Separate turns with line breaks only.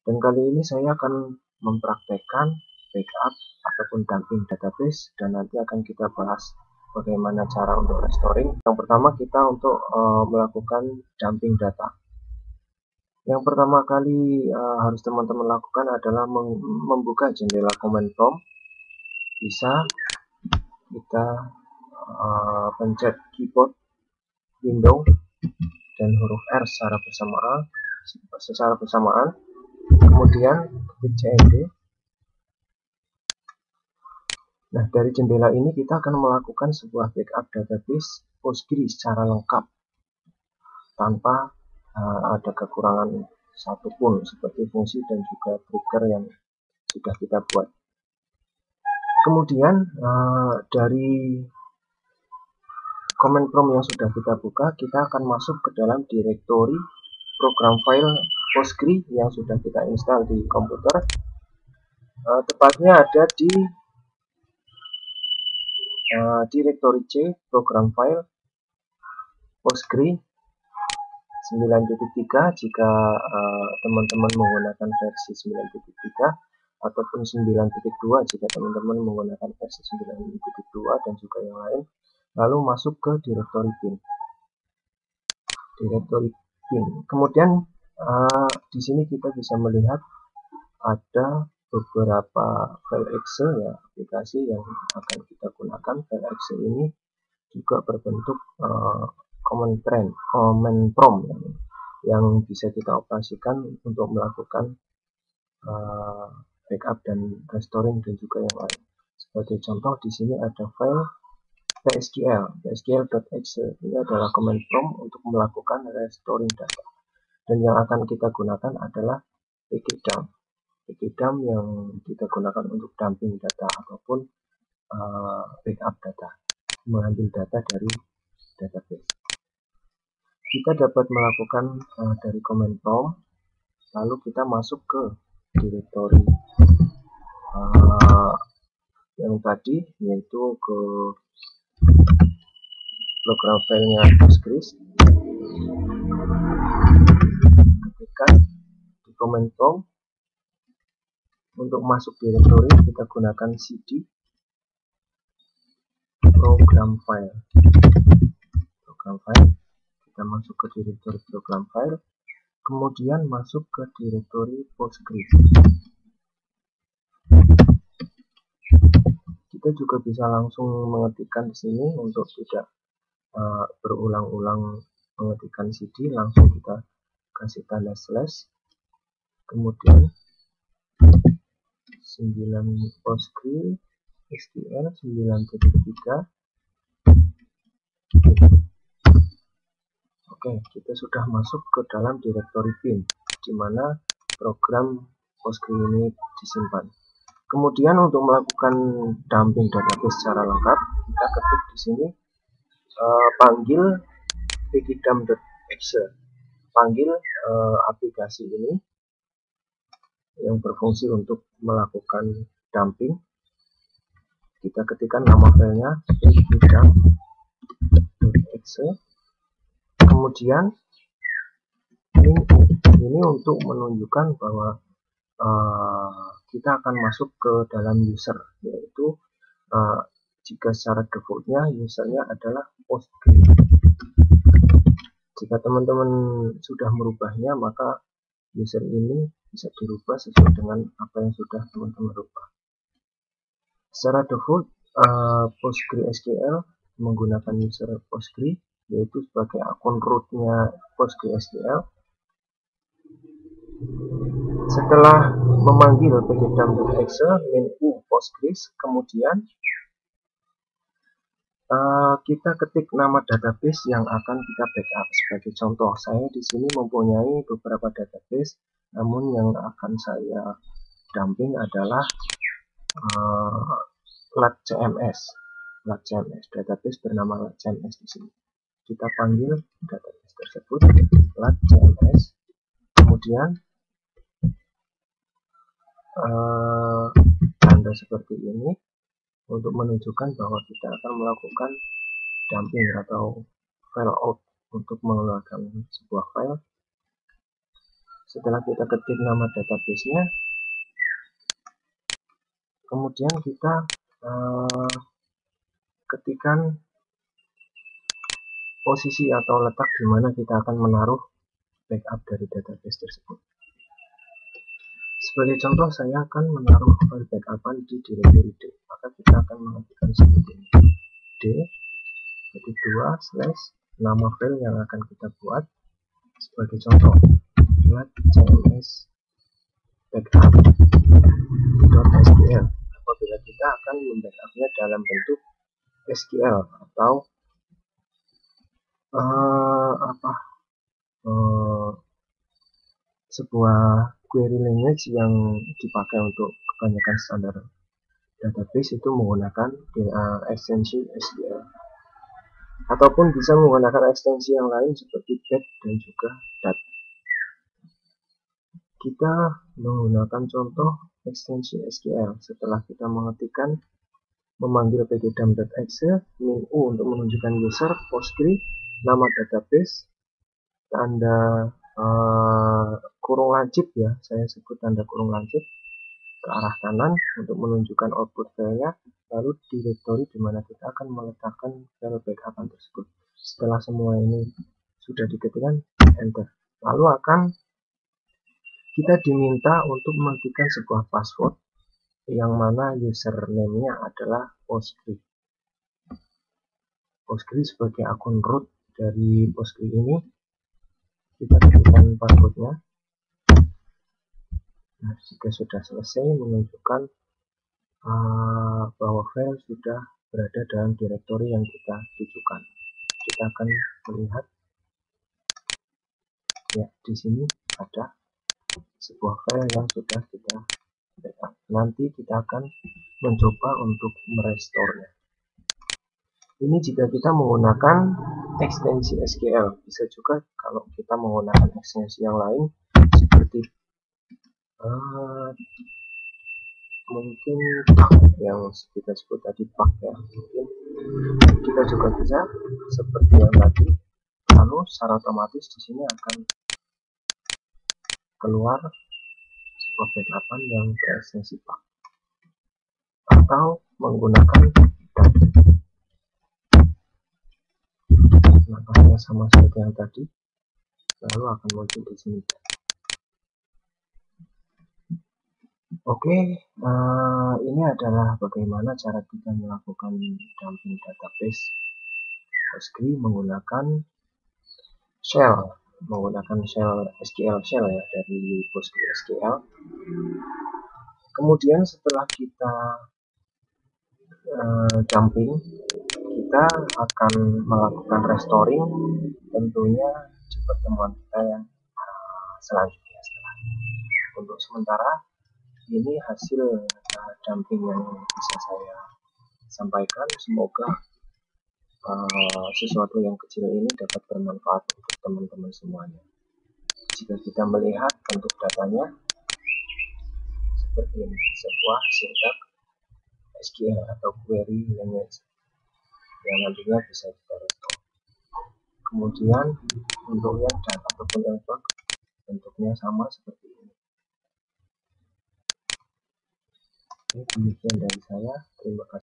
Dan kali ini saya akan mempraktekkan backup ataupun dumping database, dan nanti akan kita bahas bagaimana cara untuk restoring. Yang pertama kita untuk melakukan dumping data. Yang pertama kali harus teman-teman lakukan adalah membuka jendela command prompt. Bisa kita pencet keyboard, window, dan huruf R secara bersamaan. Kemudian ketik cmd. Nah, dari jendela ini kita akan melakukan sebuah backup database Postgre secara lengkap tanpa ada kekurangan satupun seperti fungsi dan juga trigger yang sudah kita buat. Kemudian dari command prompt yang sudah kita buka, kita akan masuk ke dalam direktori program file Postgre yang sudah kita install di komputer. Tepatnya ada di direktori C, program file Postgre 9.3 jika teman-teman menggunakan versi 9.3, ataupun 9.2 jika teman-teman menggunakan versi 9.2 dan juga yang lain. Lalu masuk ke direktori bin. Kemudian di sini kita bisa melihat ada beberapa file exe, ya, aplikasi yang akan kita gunakan. File exe ini juga berbentuk command prompt yang bisa kita operasikan untuk melakukan backup dan restoring dan juga yang lain. Sebagai contoh, di sini ada file psql.exe. Ini adalah command prompt untuk melakukan restoring data. Dan yang akan kita gunakan adalah pkdump. Pkdump yang kita gunakan untuk dumping data ataupun backup data, mengambil data dari database. Kita dapat melakukan dari command prompt, lalu kita masuk ke direktori yang tadi, yaitu ke program filenya Postgre. Ketikkan di command prompt, untuk masuk direktori kita gunakan cd program file. Kita masuk ke direktori program file, kemudian masuk ke direktori Postgre. Kita juga bisa langsung mengetikkan di sini untuk tidak berulang-ulang mengetikkan cd, langsung kita kasih tanda slash, kemudian 9 Postgre SQL 9.3. Oke, kita sudah masuk ke dalam direktori bin di mana program Postgre ini disimpan. Kemudian untuk melakukan dumping database secara lengkap, kita ketik di sini panggil pkdump.exe, panggil aplikasi ini yang berfungsi untuk melakukan dumping. Kita ketikkan nama filenya pkdump.exe, kemudian ini untuk menunjukkan bahwa kita akan masuk ke dalam user, yaitu jika secara defaultnya usernya adalah Postgre. Jika teman-teman sudah merubahnya, maka user ini bisa dirubah sesuai dengan apa yang sudah teman-teman rubah. Secara default Postgre SQL menggunakan user Postgre, yaitu sebagai akun rootnya Postgre SQL. Setelah memanggil pkdump.exe min-u Postgres, kemudian kita ketik nama database yang akan kita backup. Sebagai contoh, saya di sini mempunyai beberapa database, namun yang akan saya dumping adalah latcms. Database bernama latcms di sini. Kita panggil database tersebut latcms, kemudian tanda seperti ini untuk menunjukkan bahwa kita akan melakukan dumping atau file out untuk mengeluarkan sebuah file. Setelah kita ketik nama database-nya, kemudian kita ketikkan posisi atau letak di mana kita akan menaruh backup dari database tersebut. Sebagai contoh, saya akan menaruh file backupan di directory D. Maka kita akan mengetikkan seperti ini. D ketik 2 / nama file yang akan kita buat. Sebagai contoh, cms backup.sql. Apabila kita akan membackupnya dalam bentuk SQL atau sebuah query language yang dipakai untuk kebanyakan standar database itu menggunakan ekstensi SQL, ataupun bisa menggunakan ekstensi yang lain seperti bat dan juga dat. Kita menggunakan contoh ekstensi SQL. Setelah kita mengetikkan memanggil pkdump.exe min u untuk menunjukkan user, postgre, nama database, tanda kurung lancip ya, saya sebut tanda kurung lancip ke arah kanan untuk menunjukkan output filenya, lalu directory di mana kita akan meletakkan file backupan tersebut. Setelah semua ini sudah diketikkan, enter. Lalu kita diminta untuk mengetikkan sebuah password yang mana username-nya adalah postgre. Postgre sebagai akun root dari postgre ini, kita ketikkan passwordnya. Nah, jika sudah selesai menunjukkan bahwa file sudah berada dalam directory yang kita tujukan, kita akan melihat ya, di sini ada sebuah file yang sudah kita backup. Nanti kita akan mencoba untuk merestore-nya. Ini jika kita menggunakan ekstensi SQL. Bisa juga kalau kita menggunakan ekstensi yang lain seperti mungkin yang kita sebut tadi bug ya, mungkin kita juga bisa seperti yang tadi, lalu secara otomatis di sini akan keluar sebuah backupan yang berekstensi bug, atau menggunakan dat. Nampaknya sama seperti yang tadi, lalu akan muncul di sini. Oke, ini adalah bagaimana cara kita melakukan dumping database postgre menggunakan shell SQL shell ya dari PostgreSQL. Kemudian setelah kita dumping, kita akan melakukan restoring tentunya di pertemuan kita yang selanjutnya. Untuk sementara ini hasil dumping yang bisa saya sampaikan. Semoga sesuatu yang kecil ini dapat bermanfaat untuk teman-teman semuanya. Jika kita melihat bentuk datanya seperti ini, sebuah sintak SQL atau query language yang nantinya bisa kita restore. Kemudian untuk yang data ataupun yang bug bentuknya sama seperti ini. Ini demikian dari saya. Terima kasih.